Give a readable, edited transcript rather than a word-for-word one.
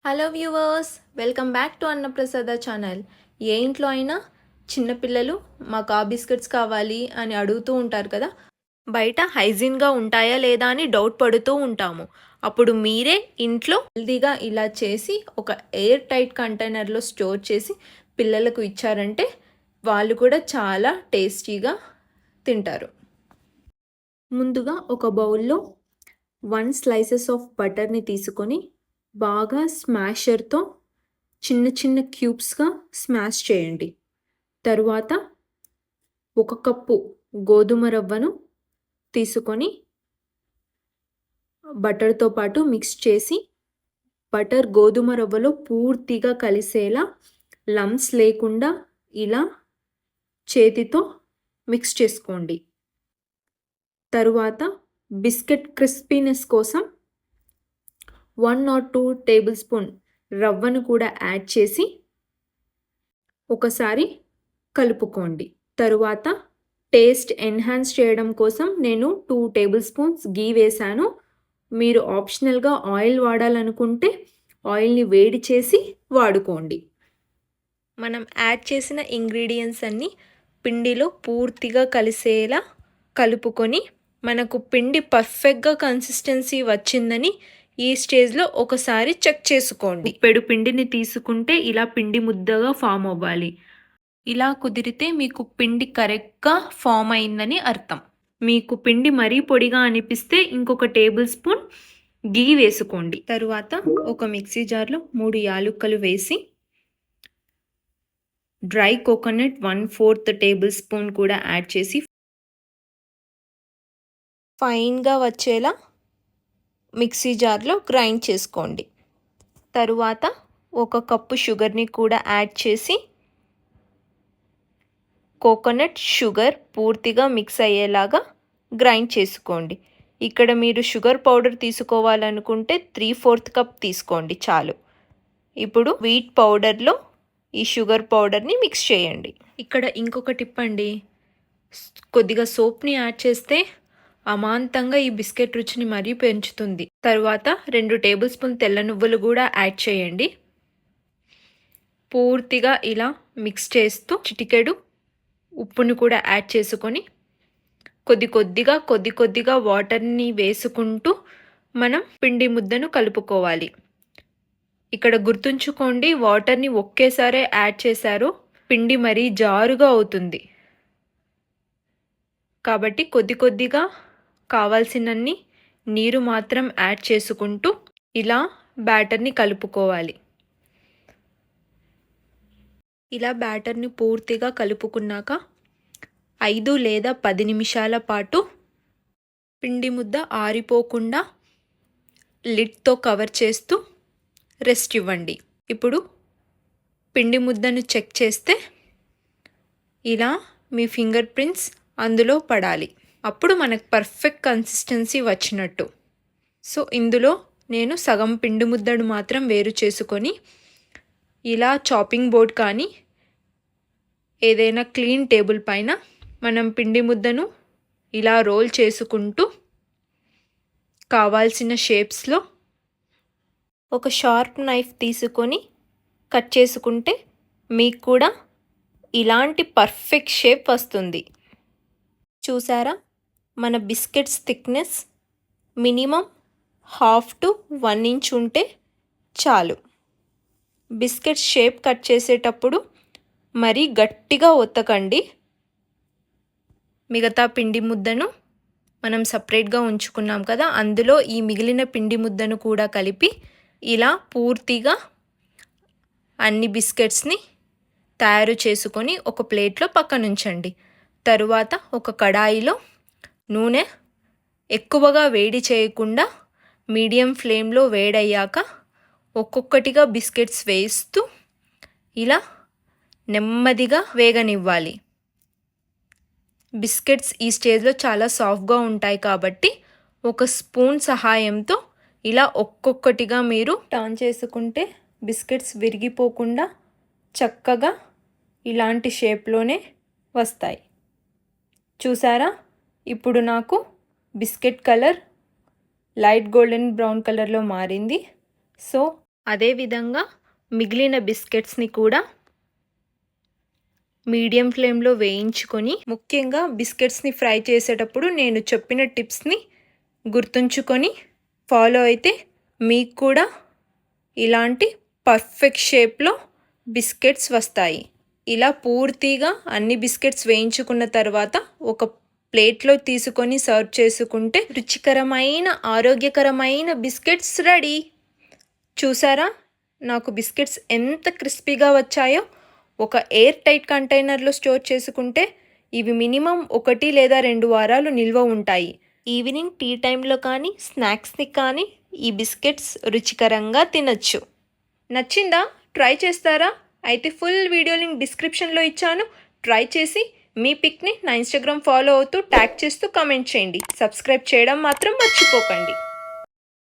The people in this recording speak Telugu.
Hello viewers, welcome back to అన్నప్రసాద ఛానల్. ఏ ఇంట్లో అయినా చిన్నపిల్లలు మాకు ఆ బిస్కెట్స్ కావాలి అని అడుగుతూ ఉంటారు కదా. బయట హైజీన్గా ఉంటాయా లేదా అని డౌట్ పడుతూ ఉంటాము. అప్పుడు మీరే ఇంట్లో హెల్దీగా ఇలా చేసి ఒక ఎయిర్ టైట్ కంటైనర్లో స్టోర్ చేసి పిల్లలకు ఇచ్చారంటే వాళ్ళు కూడా చాలా టేస్టీగా తింటారు. ముందుగా ఒక బౌల్లో 1 స్లైసెస్ ఆఫ్ బటర్ని తీసుకొని బాగా స్మాషర్తో చిన్న చిన్న క్యూబ్స్గా స్మాష్ చేయండి. తరువాత 1 కప్పు గోధుమ రవ్వను తీసుకొని బటర్తో పాటు మిక్స్ చేసి బటర్ గోధుమ రవ్వలో పూర్తిగా కలిసేలా లమ్స్ లేకుండా ఇలా చేతితో మిక్స్ చేసుకోండి. తరువాత బిస్కెట్ క్రిస్పీనెస్ కోసం 1 or 2 టేబుల్ స్పూన్ రవ్వను కూడా యాడ్ చేసి ఒకసారి కలుపుకోండి. తరువాత టేస్ట్ ఎన్హాన్స్ చేయడం కోసం నేను 2 టేబుల్ స్పూన్స్ గీ వేశాను. మీరు ఆప్షనల్గా ఆయిల్ వాడాలనుకుంటే ఆయిల్ని వేడి చేసి వాడుకోండి. మనం యాడ్ చేసిన ఇంగ్రీడియంట్స్ అన్నీ పిండిలో పూర్తిగా కలిసేలా కలుపుకొని మనకు పిండి పర్ఫెక్ట్గా కన్సిస్టెన్సీ వచ్చిందని ఈ స్టేజ్లో ఒకసారి చెక్ చేసుకోండి. పెడు పిండిని తీసుకుంటే ఇలా పిండి ముద్దగా ఫామ్ అవ్వాలి. ఇలా కుదిరితే మీకు పిండి కరెక్ట్గా ఫామ్ అయిందని అర్థం. మీకు పిండి మరీ పొడిగా అనిపిస్తే ఇంకొక టేబుల్ స్పూన్ గీ వేసుకోండి. తరువాత ఒక మిక్సీ జార్లో 3 యాలుక్కలు వేసి డ్రై కోకోనట్ 1/4 టేబుల్ స్పూన్ కూడా యాడ్ చేసి ఫైన్గా వచ్చేలా మిక్సీ జార్లో గ్రైండ్ చేసుకోండి. తరువాత 1 కప్పు షుగర్ని కూడా యాడ్ చేసి కోకోనట్ షుగర్ పూర్తిగా మిక్స్ అయ్యేలాగా గ్రైండ్ చేసుకోండి. ఇక్కడ మీరు షుగర్ పౌడర్ తీసుకోవాలనుకుంటే 3/4 కప్ తీసుకోండి చాలు. ఇప్పుడు వీట్ పౌడర్లో ఈ షుగర్ పౌడర్ని మిక్స్ చేయండి. ఇక్కడ ఇంకొక టిప్ అండి, కొద్దిగా సోప్ని యాడ్ చేస్తే అమాంతంగా ఈ బిస్కెట్ రుచిని మరీ పెంచుతుంది. తరువాత 2 టేబుల్ స్పూన్ తెల్ల నువ్వులు కూడా యాడ్ చేయండి. పూర్తిగా ఇలా మిక్స్ చేస్తూ చిటికెడు ఉప్పును కూడా యాడ్ చేసుకొని కొద్ది కొద్దిగా వాటర్ని వేసుకుంటూ మనం పిండి ముద్దను కలుపుకోవాలి. ఇక్కడ గుర్తుంచుకోండి, వాటర్ని ఒకేసారి యాడ్ చేశారు పిండి మరీ జారుగా అవుతుంది. కాబట్టి కొద్దిగా కావాల్సినన్ని నీరు మాత్రం యాడ్ చేసుకుంటూ ఇలా బ్యాటర్ని కలుపుకోవాలి. ఇలా బ్యాటర్ని పూర్తిగా కలుపుకున్నాక 5 లేదా 10 నిమిషాల పాటు పిండి ముద్ద ఆరిపోకుండా లిడ్తో కవర్ చేస్తూ రెస్ట్ ఇవ్వండి. ఇప్పుడు పిండి ముద్దను చెక్ చేస్తే ఇలా మీ ఫింగర్ ప్రింట్స్ అందులో పడాలి. అప్పుడు మనకు పర్ఫెక్ట్ కన్సిస్టెన్సీ వచ్చినట్టు. సో ఇందులో నేను సగం పిండి ముద్దను మాత్రం వేరు చేసుకొని ఇలా చాపింగ్ బోర్డ్ కానీ ఏదైనా క్లీన్ టేబుల్ పైన మనం పిండి ముద్దను ఇలా రోల్ చేసుకుంటూ కావాల్సిన షేప్స్లో ఒక షార్ప్ నైఫ్ తీసుకొని కట్ చేసుకుంటే మీకు కూడా ఇలాంటి పర్ఫెక్ట్ షేప్ వస్తుంది. చూసారా, మన biscuits thickness minimum 1/2 to 1 inch ఉంటే చాలు. బిస్కెట్ షేప్ కట్ చేసేటప్పుడు మరీ గట్టిగా ఒత్తకండి. మిగతా పిండి ముద్దను మనం సపరేట్గా ఉంచుకున్నాం కదా, అందులో ఈ మిగిలిన పిండి ముద్దను కూడా కలిపి ఇలా పూర్తిగా అన్ని బిస్కెట్స్ని తయారు చేసుకొని ఒక ప్లేట్లో పక్కనుంచండి. తరువాత ఒక కడాయిలో నూనె ఎక్కువగా వేడి చేయకుండా మీడియం ఫ్లేమ్లో వేడయ్యాక ఒక్కొక్కటిగా బిస్కెట్స్ వేస్తూ ఇలా నెమ్మదిగా వేగనివ్వాలి. బిస్కెట్స్ ఈ స్టేజ్లో చాలా సాఫ్ట్గా ఉంటాయి కాబట్టి ఒక స్పూన్ సహాయంతో ఇలా ఒక్కొక్కటిగా మీరు టర్న్ చేసుకుంటే బిస్కెట్స్ విరిగిపోకుండా చక్కగా ఇలాంటి షేప్లోనే వస్తాయి. చూసారా, ఇప్పుడు నాకు biscuit colour light golden brown కలర్లో మారింది. సో అదేవిధంగా మిగిలిన బిస్కెట్స్ని కూడా మీడియం ఫ్లేమ్లో వేయించుకొని, ముఖ్యంగా బిస్కెట్స్ని ఫ్రై చేసేటప్పుడు నేను చెప్పిన టిప్స్ని గుర్తుంచుకొని ఫాలో అయితే మీకు కూడా ఇలాంటి పర్ఫెక్ట్ షేప్లో బిస్కెట్స్ వస్తాయి. ఇలా పూర్తిగా అన్ని బిస్కెట్స్ వేయించుకున్న తర్వాత ఒక ప్లేట్లో తీసుకొని సర్వ్ చేసుకుంటే రుచికరమైన ఆరోగ్యకరమైన బిస్కెట్స్ రెడీ. చూసారా నాకు బిస్కెట్స్ ఎంత క్రిస్పీగా వచ్చాయో. ఒక ఎయిర్ టైట్ కంటైనర్లో స్టోర్ చేసుకుంటే ఇవి మినిమం 1 లేదా 2 వారాలు నిల్వ ఉంటాయి. ఈవినింగ్ టీ టైంలో కానీ స్నాక్స్ని కానీ ఈ బిస్కెట్స్ రుచికరంగా తినచ్చు. నచ్చిందా? ట్రై చేస్తారా? అయితే ఫుల్ వీడియో లింక్ డిస్క్రిప్షన్లో ఇచ్చాను. ట్రై చేసి మీ పిక్ని నా ఇన్స్టాగ్రామ్ ఫాలో అవుతూ ట్యాగ్ చేస్తూ కామెంట్ చేయండి. సబ్స్క్రైబ్ చేయడం మాత్రం మర్చిపోకండి.